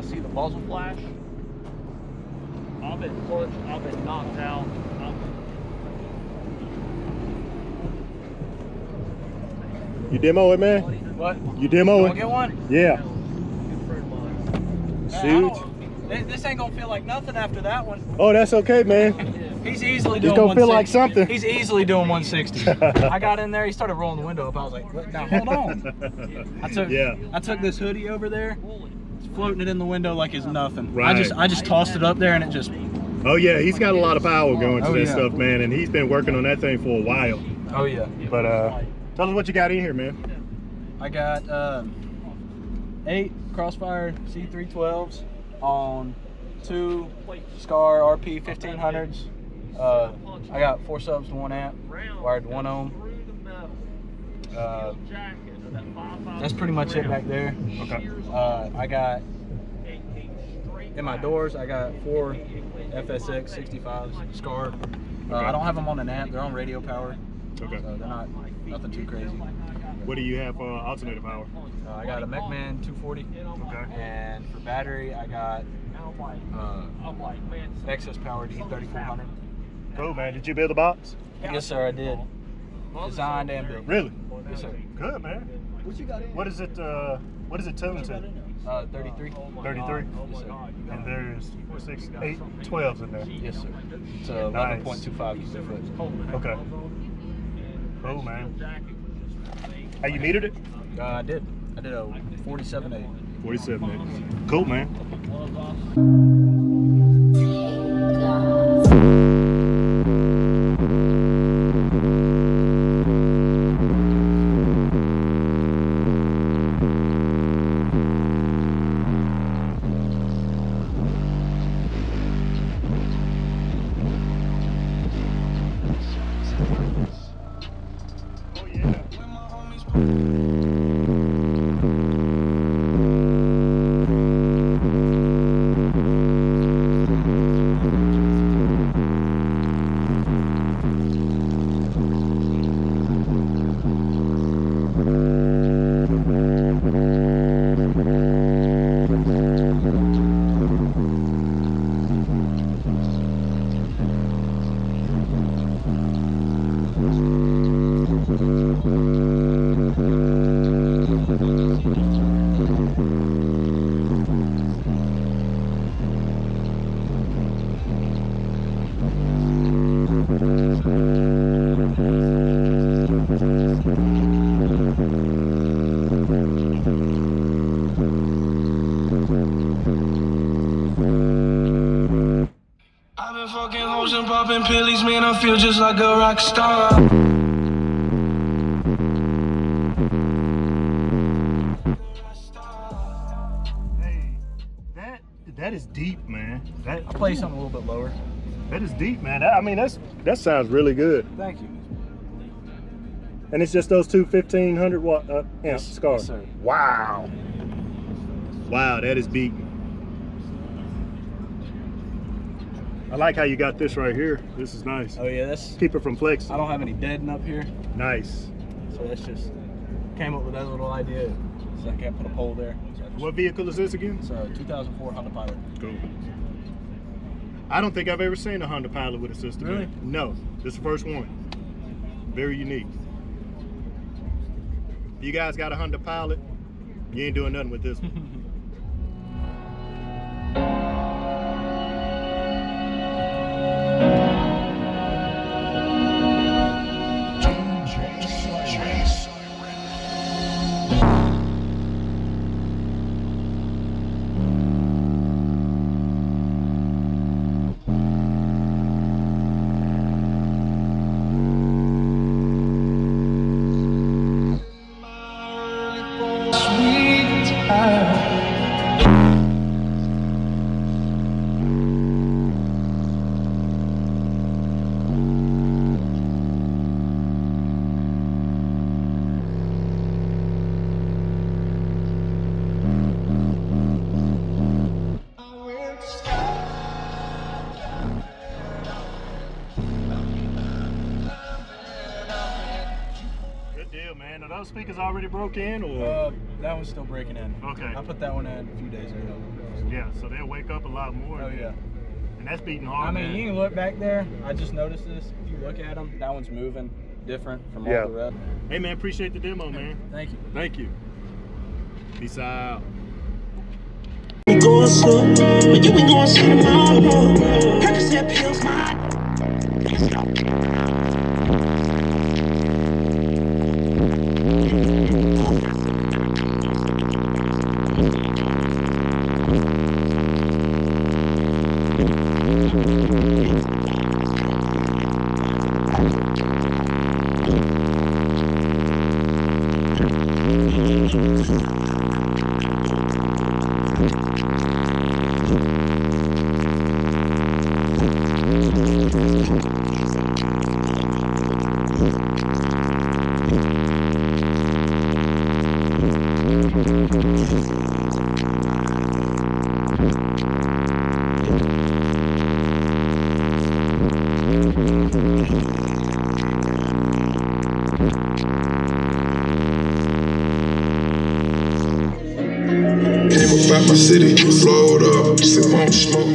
see the muzzle flash. I've been pushed, I've been knocked out. You demo it, man? What? You demo it? Get one? Yeah. Shoot. This ain't gonna feel like nothing after that one. Oh, that's okay, man. He's easily doing It's gonna feel like something. He's easily doing 160. I got in there, he started rolling the window up. I was like, now hold on. I took this hoodie over there, floating it in the window like it's nothing. Right. I just tossed it up there and it just. Oh yeah, he's got a lot of power going to that stuff, man, and he's been working on that thing for a while. Oh yeah. But tell us what you got in here, man. I got 8 Crossfire C312s on 2 Scar RP 1500s. I got 4 subs to 1 amp, wired to 1 ohm. That's pretty much it back there. Okay. I got in my doors. I got 4 FSX 65s Scar. I don't have them on an amp. They're on radio power. Okay. So they're not nothing too crazy. What do you have for alternator power? I got a MechMan 240. Okay. And for battery, I got excess power D3400. Cool, man. Did you build the box? Yes, sir, I did. Designed and built. Really? Yes, sir. Good, man. What you got in? What is it tuned to? 33. 33? Yes, sir. And there's 4, 6, 8, 12s in there. Yes, sir. It's 11.25 cubic foot. Okay. Cool, man. How you metered it? I did a 47.8. 47. Cool, man. Oh yeah. I've been fucking hoes and popping pillies, man, I feel just like a rock star. Hey, that is deep, man. I'll play something a little bit lower. That is deep, man. I mean, that sounds really good. Thank you. And it's just those two 1500 watt amp Scars. Yes, sir. Wow. Wow, that is beat. I like how you got this right here. This is nice. Oh yeah, that's. Keep it from flexing. I don't have any deaden up here, Nice. so that's just came up with that little idea. So I can't put a pole there. So What vehicle is this again? it's a 2004 Honda Pilot. Cool. I don't think I've ever seen a Honda Pilot with a system. Really? in it. No, this is the first one. Very unique. If you guys got a Honda Pilot, you ain't doing nothing with this one. Sweet time. those speakers already broke in, or? That one's still breaking in. Okay. I put that one in a few days ago. Yeah, so they'll wake up a lot more. Oh yeah. And that's beating hard. I mean, man. you can look back there. I just noticed this. If you look at them, that one's moving different from all the rest. Hey man, appreciate the demo, man. Thank you. Thank you. Peace out. We going slow, but you ain't going slow tomorrow. Percocet pills, my. Came about my city, flowed up, sip on smoke.